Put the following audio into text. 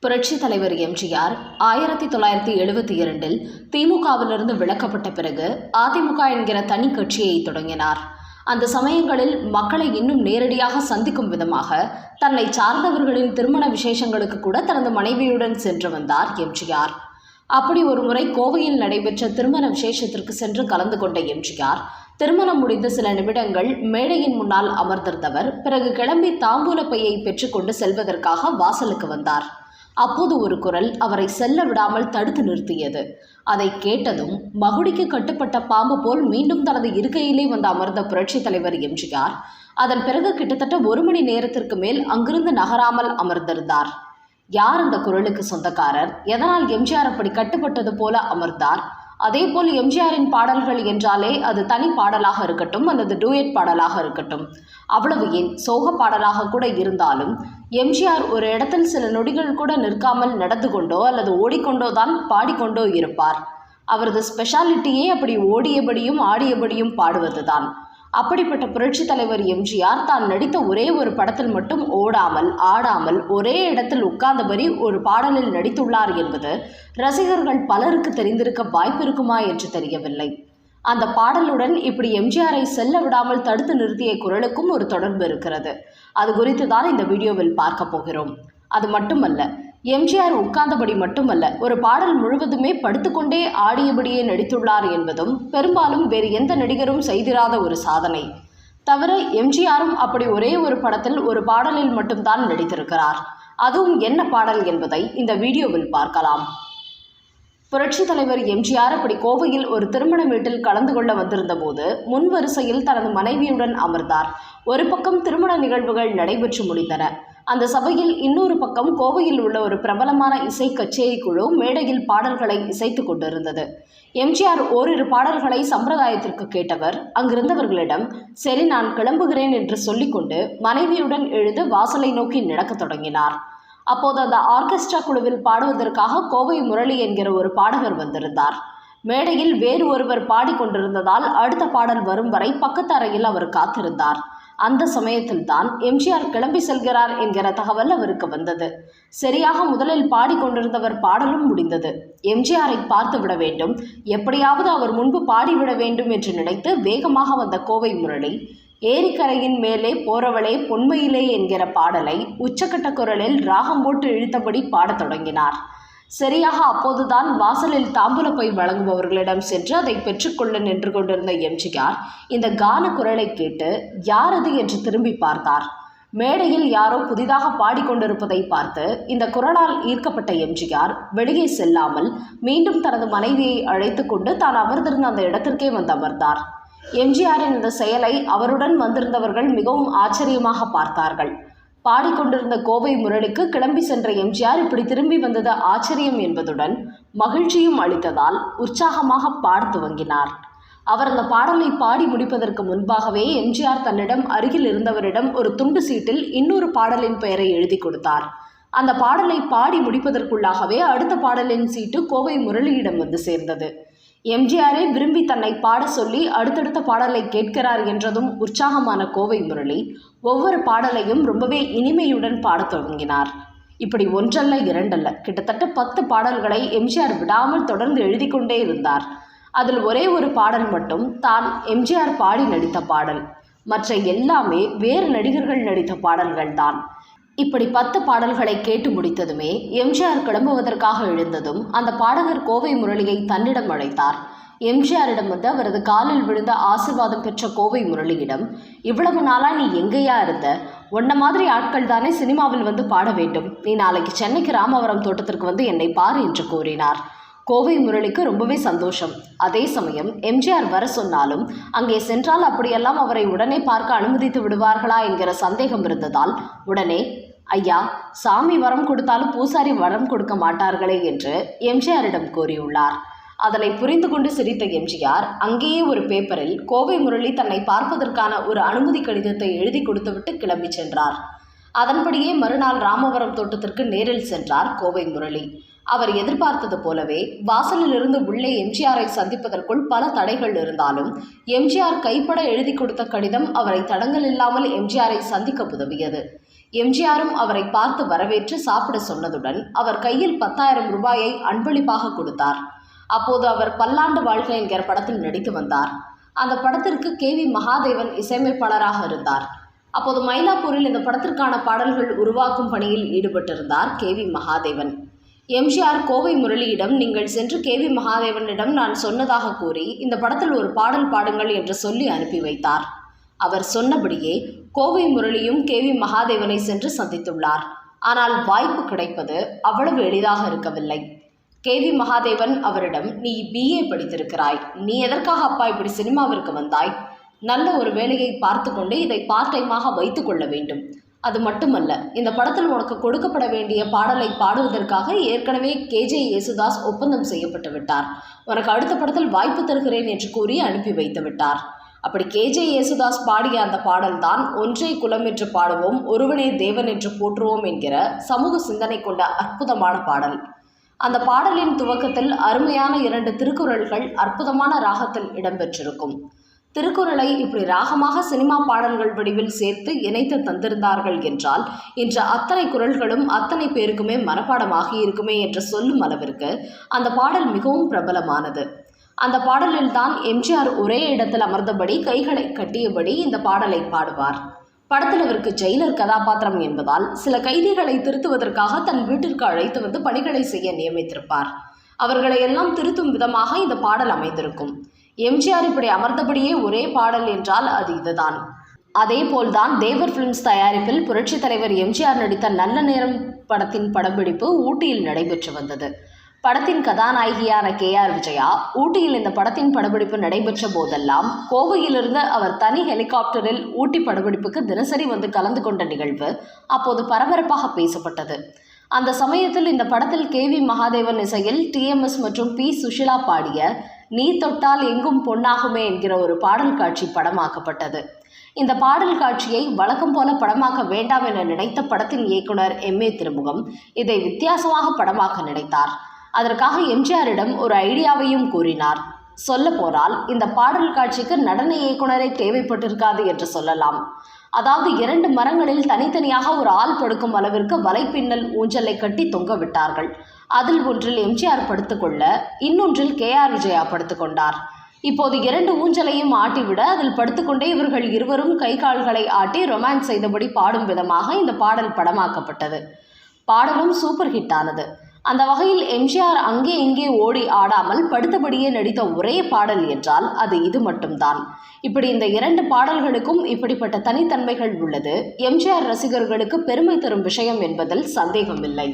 புரட்சி தலைவர் எம்ஜிஆர் 1972 திமுகவிலிருந்து விலக்கப்பட்ட பிறகு அதிமுக என்கிற தனி கட்சியை தொடங்கினார். அந்த சமயங்களில் மக்களை இன்னும் நேரடியாக சந்திக்கும் விதமாக தன்னை சார்ந்தவர்களின் திருமண விசேஷங்களுக்கு கூட தனது மனைவியுடன் சென்று வந்தார் எம்ஜிஆர். அப்படி ஒரு முறை கோவையில் நடைபெற்ற திருமண விசேஷத்திற்கு சென்று கலந்து கொண்ட எம்ஜிஆர் திருமணம் முடிந்த சில நிமிடங்கள் மேடையின் முன்னால் அமர்ந்திருந்தவர் பிறகு கிளம்பி தாம்பூல பையை பெற்றுக்கொண்டு செல்வதற்காக வாசலுக்கு வந்தார். அப்போது ஒரு குரல் அவரை செல்ல விடாமல் தடுத்து நிறுத்தியது. அதை கேட்டதும் மகுடிக்கு கட்டுப்பட்ட பாம்பு போல் மீண்டும் தனது இருக்கையிலே வந்து அமர்ந்த புரட்சி தலைவர் எம்ஜிஆர் அதன் பிறகு கிட்டத்தட்ட 1 மணி நேரத்திற்கு மேல் அங்கிருந்து நகராமல் அமர்ந்திருந்தார். யார் அந்த குரலுக்கு சொந்தக்காரர்? எதனால் எம்ஜிஆர் அப்படி கட்டுப்பட்டது போல அமர்ந்தார்? அதேபோல் எம்ஜிஆரின் பாடல்கள் என்றாலே அது தனி பாடலாக இருக்கட்டும் அல்லது டூயட் பாடலாக இருக்கட்டும், அவ்வளவு ஏன் சோக பாடலாக கூட இருந்தாலும் எம்ஜிஆர் ஒரு இடத்தில் சில நொடிகள் கூட நிற்காமல் நடந்து கொண்டோ அல்லது ஓடிக்கொண்டோ தான் பாடிக்கொண்டோ இருப்பார். அவரது ஸ்பெஷாலிட்டியே அப்படி ஓடியபடியும் ஆடியபடியும் பாடுவதுதான். அப்படிப்பட்ட புரட்சி தலைவர் எம்ஜிஆர் தான் நடித்த ஒரே ஒரு படத்தில் மட்டும் ஓடாமல் ஆடாமல் ஒரே இடத்தில் உட்கார்ந்தபடி ஒரு பாடலில் நடித்துள்ளார் என்பது ரசிகர்கள் பலருக்கு தெரிந்திருக்க வாய்ப்பு இருக்குமா என்று தெரியவில்லை. அந்த பாடலுடன் இப்படி எம்ஜிஆரை செல்ல விடாமல் தடுத்து நிறுத்திய குரலுக்கும் ஒரு தொடர்பு இருக்கிறது. அது குறித்து தான் இந்த வீடியோவில் பார்க்க போகிறோம். அது மட்டுமல்ல, எம்ஜிஆர் உட்கார்ந்தபடி மட்டுமல்ல, ஒரு பாடல் முழுவதுமே படுத்துக்கொண்டே ஆடியபடியே நடித்துள்ளார் என்பதும் பெரும்பாலும் வேறு எந்த நடிகரும் செய்திராத ஒரு சாதனை. தவிர எம்ஜிஆரும் அப்படி ஒரே ஒரு படத்தில் ஒரு பாடலில் மட்டும்தான் நடித்திருக்கிறார். அதுவும் என்ன பாடல் என்பதை இந்த வீடியோவில் பார்க்கலாம். புரட்சி தலைவர் எம்ஜிஆர் அப்படி கோவையில் ஒரு திருமண வீட்டில் கலந்து கொள்ள வந்திருந்த போது முன் வரிசையில் தனது மனைவியுடன் அமர்ந்தார். ஒரு பக்கம் திருமண நிகழ்வுகள் நடைபெற்று முடிந்தன. அந்த சபையில் இன்னொரு பக்கம் கோவையில் உள்ள ஒரு பிரபலமான இசை கச்சேரி குழு மேடையில் பாடல்களை இசைத்து கொண்டிருந்தது. எம்ஜிஆர் ஓரிரு பாடல்களை சம்பிரதாயத்திற்கு கேட்டவர் அங்கிருந்தவர்களிடம் சரி நான் கிளம்புகிறேன் என்று சொல்லிக்கொண்டு மனைவியுடன் எழுந்து வாசலை நோக்கி நடக்கத் தொடங்கினார். அப்போது அந்த ஆர்கெஸ்ட்ரா குழுவில் பாடுவதற்காக கோவை முரளி என்கிற ஒரு பாடகர் வந்திருந்தார். மேடையில் வேறு ஒருவர் பாடிக்கொண்டிருந்ததால் அடுத்த பாடல் வரும் வரை பக்கத்து அறையில் அவர் காத்திருந்தார். அந்த சமயத்தில் தான் எம்ஜிஆர் கிளம்பி செல்கிறார் என்கிற தகவல் அவருக்கு வந்தது. சரியாக முதலில் பாடிக்கொண்டிருந்தவர் பாடலும் முடிந்தது. எம்ஜிஆரை பார்த்து விட வேண்டும், எப்படியாவது அவர் முன்பு பாடிவிட வேண்டும் என்று நினைத்து வேகமாக வந்த கோவை முரளி ஏரிக்கரையின் மேலே போறவளே பொன்மையிலே என்கிற பாடலை உச்சக்கட்ட குரலில் ராகம் போட்டு இழுத்தபடி பாடத் தொடங்கினார். சரியாக அப்போதுதான் வாசலில் தாம்பூல பை வழங்குபவர்களிடம் சென்று அதை பெற்றுக்கொள்ள நின்று கொண்டிருந்த எம்ஜிஆர் இந்த கான குரலை கேட்டு யார் அது என்று திரும்பி பார்த்தார். மேடையில் யாரோ புதிதாக பாடிக்கொண்டிருப்பதை பார்த்து இந்த குரலால் ஈர்க்கப்பட்ட எம்ஜிஆர் வெளியே செல்லாமல் மீண்டும் தனது மனைவியை அழைத்து கொண்டு தான் அமர்ந்திருந்த அந்த இடத்திற்கே வந்து அமர்ந்தார். எம்ஜிஆரின் இந்த செயலை அவருடன் வந்திருந்தவர்கள் மிகவும் ஆச்சரியமாக பார்த்தார்கள். பாடிக்கொண்டிருந்த கோவை முரளிக்கு கிளம்பி சென்ற எம்ஜிஆர் இப்படி திரும்பி வந்தது ஆச்சரியம் என்பதுடன் மகிழ்ச்சியும் அளித்ததால் உற்சாகமாக பாடத் துவங்கினார். அவர் அந்த பாடலை பாடி முடிப்பதற்கு முன்பாகவே எம்ஜிஆர் தன்னிடம் அருகில் இருந்தவரிடம் ஒரு துண்டு சீட்டில் இன்னொரு பாடலின் பெயரை எழுதி கொடுத்தார். அந்த பாடலை பாடி முடிப்பதற்குள்ளாகவே அடுத்த பாடலின் சீட்டு கோவை முரளியிடம் வந்து சேர்ந்தது. எம்ஜிஆரை விரும்பி தன்னை பாட சொல்லி அடுத்தடுத்த பாடலை கேட்கிறார் என்றதும் உற்சாகமான கோவை முரளி ஒவ்வொரு பாடலையும் ரொம்பவே இனிமையுடன் பாடத் தொடங்கினார். இப்படி ஒன்றல்ல இரண்டல்ல, கிட்டத்தட்ட 10 பாடல்களை எம்ஜிஆர் விடாமல் தொடர்ந்து எழுதி கொண்டே இருந்தார். அதில் ஒரே ஒரு பாடல் மட்டும் தான் எம்ஜிஆர் பாடி நடித்த பாடல். மற்ற எல்லாமே வேறு நடிகர்கள் நடித்த பாடல்கள் தான். இப்படி 10 பாடல்களை கேட்டு முடித்ததுமே எம்ஜிஆர் கிளம்புவதற்காக எழுந்ததும் அந்த பாடகர் கோவை முரளியை தன்னிடம் அழைத்தார். எம்ஜிஆரிடம் வந்து அவரது காலில் விழுந்த ஆசீர்வாதம் பெற்ற கோவை முரளியிடம் இவ்வளவு நாளா நீ எங்கேயா இருந்த? உன்ன மாதிரி ஆட்கள் தானே சினிமாவில் வந்து பாட வேண்டும். நீ நாளைக்கு சென்னைக்கு ராமவரம் தோட்டத்திற்கு வந்து என்னை பார் என்று கூறினார். கோவை முரளிக்கு ரொம்பவே சந்தோஷம். அதே சமயம் எம்ஜிஆர் வர சொன்னாலும் அங்கே சென்றால் அப்படியெல்லாம் அவரை உடனே பார்க்க அனுமதித்து விடுவார்களா என்கிற சந்தேகம் இருந்ததால் உடனே ஐயா, சாமி வரம் கொடுத்தாலும் பூசாரி வரம் கொடுக்க மாட்டார்களே என்று எம்ஜிஆரிடம் கூறியுள்ளார். அதனை புரிந்து கொண்டு சிரித்த எம்ஜிஆர் அங்கேயே ஒரு பேப்பரில் கோவை முரளி தன்னை பார்ப்பதற்கான ஒரு அனுமதி கடிதத்தை எழுதி கொடுத்துவிட்டு கிளம்பி சென்றார். அதன்படியே மறுநாள் ராமவரம் தோட்டத்திற்கு நேரில் சென்றார் கோவை முரளி. அவர் எதிர்பார்த்தது போலவே வாசலில் இருந்து உள்ளே எம்ஜிஆரை சந்திப்பதற்குள் பல தடைகள் இருந்தாலும் எம்ஜிஆர் கைப்பட எழுதி கொடுத்த கடிதம் அவரை தடங்கல் இல்லாமல் எம்ஜிஆரை சந்திக்க உதவியது. எம்ஜிஆரும் அவரை பார்த்து வரவேற்று சாப்பிட சொன்னதுடன் அவர் கையில் 10,000 ரூபாயை அன்பளிப்பாக கொடுத்தார். அப்போது அவர் பல்லாண்டு வாழ்க என்கிற படத்தில் நடித்து வந்தார். அந்த படத்திற்கு KV மகாதேவன் இசையமைப்பாளராக இருந்தார். அப்போது மயிலாப்பூரில் இந்த படத்திற்கான பாடல்கள் உருவாக்கும் பணியில் ஈடுபட்டிருந்தார் KV மகாதேவன். எம்ஜிஆர் கோவை முரளியிடம் நீங்கள் சென்று KV மகாதேவனிடம் நான் சொன்னதாக கூறி இந்த படத்தில் ஒரு பாடல் பாடுங்கள் என்று சொல்லி அனுப்பி வைத்தார். அவர் சொன்னபடியே கோவை முரளியும் KV மகாதேவனை சென்று சந்தித்துள்ளார். ஆனால் வாய்ப்பு கிடைப்பது அவ்வளவு எளிதாக இருக்கவில்லை. KV மகாதேவன் அவரிடம் நீ BA படித்திருக்கிறாய், நீ எதற்காக அப்பா இப்படி சினிமாவிற்கு வந்தாய்? நல்ல ஒரு வேலையை பார்த்து கொண்டு இதை பார்ட் டைமாக வைத்துக் கொள்ள வேண்டும். அது மட்டுமல்ல, இந்த படத்தில் உனக்கு கொடுக்கப்பட வேண்டிய பாடலை பாடுவதற்காக ஏற்கனவே KJ யேசுதாஸ் ஒப்பந்தம் செய்யப்பட்டு விட்டார். உனக்கு அடுத்த படத்தில் வாய்ப்பு தருகிறேன் என்று கூறி அனுப்பி வைத்து விட்டார். அப்படி KJ யேசுதாஸ் பாடிய அந்த பாடல்தான் ஒன்றை குலம் என்று பாடுவோம், ஒருவனே தேவன் என்று போற்றுவோம் என்கிற சமூக சிந்தனை கொண்ட அற்புதமான பாடல். அந்த பாடலின் துவக்கத்தில் அருமையான 2 திருக்குறள்கள் அற்புதமான ராகத்தில் இடம்பெற்றிருக்கும். திருக்குறளை இப்படி ராகமாக சினிமா பாடல்கள் வடிவில் சேர்த்து இணைத்து தந்திருந்தார்கள் என்றால் இன்று அத்தனை குறள்களும் அத்தனை பேருக்குமே மனப்பாடமாகி இருக்குமே என்று சொல்லும் அளவிற்கு அந்த பாடல் மிகவும் பிரபலமானது. அந்த பாடலில்தான் எம்ஜிஆர் ஒரே இடத்தில் அமர்ந்தபடி கைகளை கட்டியபடி இந்த பாடலை பாடுவார். படத்தில் அவருக்கு ஜெயிலர் கதாபாத்திரம் என்பதால் சில கைதிகளை திருத்துவதற்காக தன் வீட்டிற்கு அழைத்து வந்து பணிகளை செய்ய நியமித்திருப்பார். அவர்களை எல்லாம் திருத்தும் விதமாக இந்த பாடல் அமைந்திருக்கும். எம்ஜிஆர் இப்படி அமர்ந்தபடியே ஒரே பாடல் என்றால் அது இதுதான். அதே போல்தான் தேவர் பிலிம்ஸ் தயாரிப்பில் புரட்சித் தலைவர் எம்ஜிஆர் நடித்த நல்ல நேரம் படத்தின் படப்பிடிப்பு ஊட்டியில் நடைபெற்று வந்தது. படத்தின் கதாநாயகியான KR விஜயா ஊட்டியில் இந்த படத்தின் படப்பிடிப்பு நடைபெற்ற போதெல்லாம் கோவையிலிருந்து அவர் தனி ஹெலிகாப்டரில் ஊட்டி படப்பிடிப்புக்கு தினசரி வந்து கலந்து கொண்ட நிகழ்வு அப்போது பரபரப்பாக பேசப்பட்டது. அந்த சமயத்தில் இந்த படத்தில் KV மகாதேவன் இசையில் TMS மற்றும் P சுஷிலா பாடிய நீ தொட்டால் எங்கும் பொன்னாகுமே என்கிற ஒரு பாடல் காட்சி படமாக்கப்பட்டது. இந்த பாடல் காட்சியை வழக்கம் போல படமாக்க வேண்டாம் என நினைத்த படத்தின் இயக்குனர் MA திருமுகம் இதை வித்தியாசமாக படமாக்க நினைத்தார். அதற்காக எம்ஜிஆரிடம் ஒரு ஐடியாவையும் கூறினார். சொல்ல போனால் இந்த பாடல் காட்சிக்கு நடன இயக்குனரே தேவைப்பட்டிருக்காது என்று சொல்லலாம். அதாவது 2 மரங்களில் தனித்தனியாக ஒரு ஆள் படுக்கும் அளவிற்கு வலைப்பின்னல் ஊஞ்சலை கட்டி தொங்க விட்டார்கள். அதில் ஒன்றில் எம்ஜிஆர் படுத்துக்கொள்ள, இன்னொன்றில் KR விஜயா படுத்துக்கொண்டார். இப்போது 2 ஊஞ்சலையும் ஆட்டிவிட அதில் படுத்துக்கொண்டே இவர்கள் இருவரும் கை கால்களை ஆட்டி ரொமான்ஸ் செய்தபடி பாடும் விதமாக இந்த பாடல் படமாக்கப்பட்டது. பாடலும் சூப்பர் ஹிட் ஆனது. அந்த வகையில் எம்ஜிஆர் அங்கே இங்கே ஓடி ஆடாமல் படுத்தபடியே நடித்த ஒரே பாடல் என்றால் அது இது மட்டும்தான். இப்படி இந்த 2 பாடல்களுக்கும் இப்படிப்பட்ட தனித்தன்மைகள் உள்ளது எம்ஜிஆர் ரசிகர்களுக்கு பெருமை தரும் விஷயம் என்பதில் சந்தேகமில்லை.